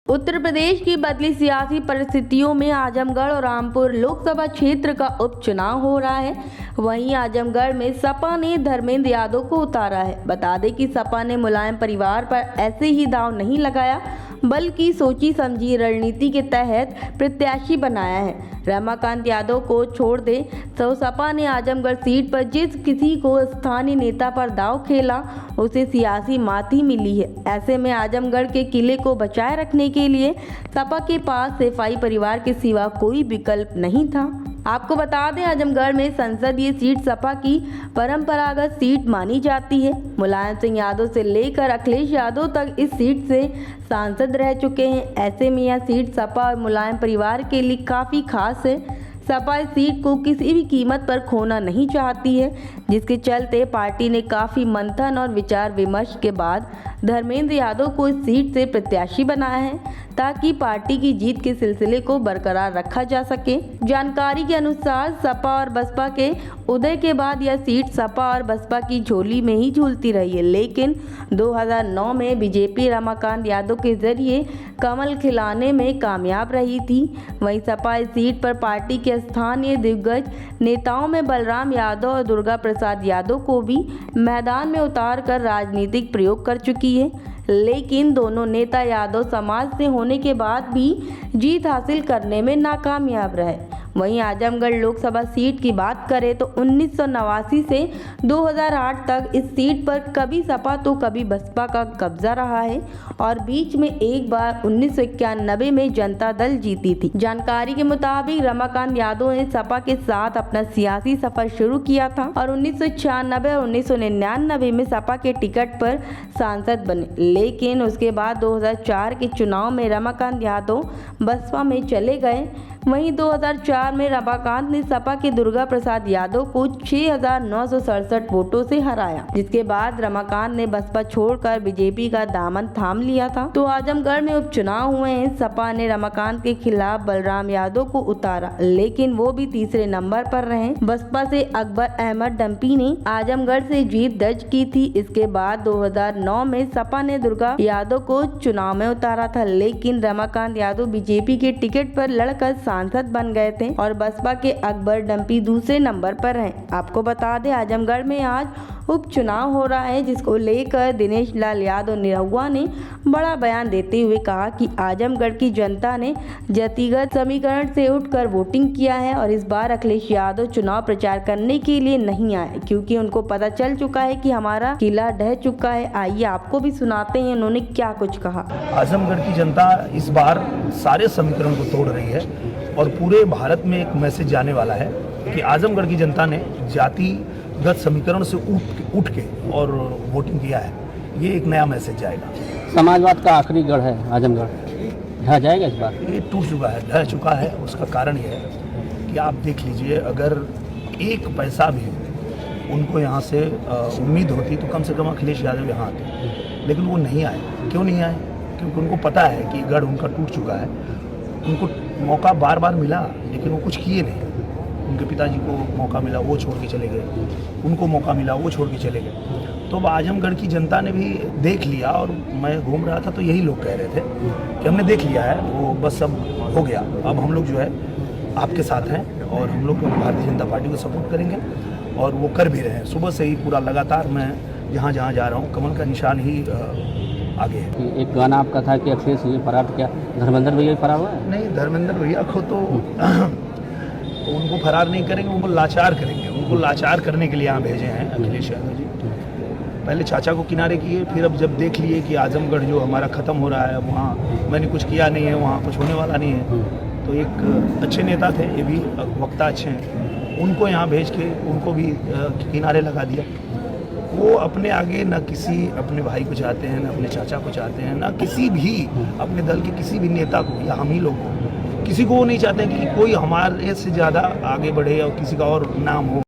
उत्तर प्रदेश की बदली सियासी परिस्थितियों में आजमगढ़ और रामपुर लोकसभा क्षेत्र का उपचुनाव हो रहा है। वहीं आजमगढ़ में सपा ने धर्मेंद्र यादव को उतारा है। बता दें कि सपा ने मुलायम परिवार पर ऐसे ही दांव नहीं लगाया, बल्कि सोची समझी रणनीति के तहत प्रत्याशी बनाया है। रमाकांत यादव को छोड़ दे तो सपा ने आजमगढ़ सीट पर जिस किसी को स्थानीय नेता पर दांव खेला, उसे सियासी मात ही मिली है। ऐसे में आजमगढ़ के किले को बचाए रखने के लिए सपा के पास सफाई परिवार के सिवा कोई विकल्प नहीं था। आपको बता दें, आजमगढ़ में संसदीय सीट सपा की परंपरागत सीट मानी जाती है। मुलायम सिंह यादव से लेकर अखिलेश यादव तक इस सीट से सांसद रह चुके हैं। ऐसे में यह सीट सपा और मुलायम परिवार के लिए काफ़ी खास है। सपा इस सीट को किसी भी कीमत पर खोना नहीं चाहती है, जिसके चलते पार्टी ने काफ़ी मंथन और विचार विमर्श के बाद धर्मेंद्र यादव को इस सीट से प्रत्याशी बनाया है, ताकि पार्टी की जीत के सिलसिले को बरकरार रखा जा सके। जानकारी के अनुसार सपा और बसपा के उदय के बाद यह सीट सपा और बसपा की झोली में ही झूलती रही है, लेकिन 2009 में बीजेपी रमाकांत यादव के जरिए कमल खिलाने में कामयाब रही थी। वहीं सपा इस सीट पर पार्टी के स्थानीय दिग्गज नेताओं में बलराम यादव और दुर्गा प्रसाद यादव को भी मैदान में उतार कर राजनीतिक प्रयोग कर चुकी है, लेकिन दोनों नेता यादव समाज से होने के बाद भी जीत हासिल करने में नाकामयाब रहे। वहीं आजमगढ़ लोकसभा सीट की बात करें तो 1989 से 2008 तक इस सीट पर कभी सपा तो कभी बसपा का कब्जा रहा है और बीच में एक बार 1991 में जनता दल जीती थी। जानकारी के मुताबिक रमाकांत यादव ने सपा के साथ अपना सियासी सफर शुरू किया था और 1996 और 1999 में सपा के टिकट पर सांसद बने, लेकिन उसके बाद 2004 के चुनाव में रमाकांत यादव बसपा में चले गए। वहीं 2004 में रमाकांत ने सपा के दुर्गा प्रसाद यादव को 6,967 वोटों से हराया, जिसके बाद रमाकांत ने बसपा छोड़कर बीजेपी का दामन थाम लिया था। तो आजमगढ़ में उपचुनाव हुए हैं। सपा ने रमाकांत के खिलाफ बलराम यादव को उतारा, लेकिन वो भी तीसरे नंबर पर रहे। बसपा से अकबर अहमद डंपी ने आजमगढ़ से जीत दर्ज की थी। इसके बाद 2009 में सपा ने दुर्गा यादव को चुनाव में उतारा था, लेकिन रमाकांत यादव बीजेपी के टिकट पर लड़कर सांसद बन गए थे और बसपा के अकबर डंपी दूसरे नंबर पर हैं। आपको बता दें, आजमगढ़ में आज उपचुनाव हो रहा है, जिसको लेकर दिनेश लाल यादव निरहुआ ने बड़ा बयान देते हुए कहा कि आजमगढ़ की जनता ने जातिगत समीकरण से उठकर वोटिंग किया है और इस बार अखिलेश यादव चुनाव प्रचार करने के लिए नहीं आए, क्योंकि उनको पता चल चुका है कि हमारा किला ढह चुका है। आइए आपको भी सुनाते हैं उन्होंने क्या कुछ कहा। आजमगढ़ की जनता इस बार सारे समीकरण को तोड़ रही है और पूरे भारत में एक मैसेज जाने वाला है कि आजमगढ़ की जनता ने जातिगत समीकरण से उठ के और वोटिंग किया है। ये एक नया मैसेज जाएगा। समाजवाद का आखिरी गढ़ है आजमगढ़, ढह जाएगा इस बार? ये टूट चुका है, ढह चुका है। उसका कारण ये है कि आप देख लीजिए, अगर एक पैसा भी उनको यहाँ से उम्मीद होती तो कम से कम अखिलेश यादव यहाँ आते, लेकिन वो नहीं आए। क्यों नहीं आए? क्योंकि उनको पता है कि गढ़ उनका टूट चुका है। उनको मौका बार बार मिला, लेकिन वो कुछ किए नहीं। उनके पिताजी को मौका मिला, वो छोड़ के चले गए। उनको मौका मिला, वो छोड़ के चले गए। तो आजमगढ़ की जनता ने भी देख लिया, और मैं घूम रहा था तो यही लोग कह रहे थे कि हमने देख लिया है, वो बस अब हो गया। अब हम लोग जो है आपके साथ हैं और हम लोग भारतीय जनता पार्टी को सपोर्ट करेंगे, और वो कर भी रहे हैं। सुबह से ही पूरा लगातार मैं जहाँ जहाँ जा रहा हूँ, कमल का निशान ही आगे है। एक गाना आपका था कि अखिलेश ये फरार, क्या धर्मेंद्र भैया फरार हुआ है? नहीं, धर्मेंद्र भैया को तो उनको फरार नहीं करेंगे, उनको लाचार करेंगे। उनको लाचार करने के लिए यहाँ भेजे हैं अखिलेश यादव जी। पहले चाचा को किनारे किए, फिर अब जब देख लिए कि आजमगढ़ जो हमारा ख़त्म हो रहा है, वहाँ मैंने कुछ किया नहीं है, वहाँ कुछ होने वाला नहीं है, तो एक अच्छे नेता थे, ये भी वक्ता अच्छे हैं, उनको यहाँ भेज के उनको भी किनारे लगा दिया। वो अपने आगे न किसी अपने भाई को चाहते हैं, न अपने चाचा को चाहते हैं, न किसी भी अपने दल के किसी भी नेता को या हम ही लोग को, किसी को वो नहीं चाहते कि कोई हमारे से ज़्यादा आगे बढ़े और किसी का और नाम हो।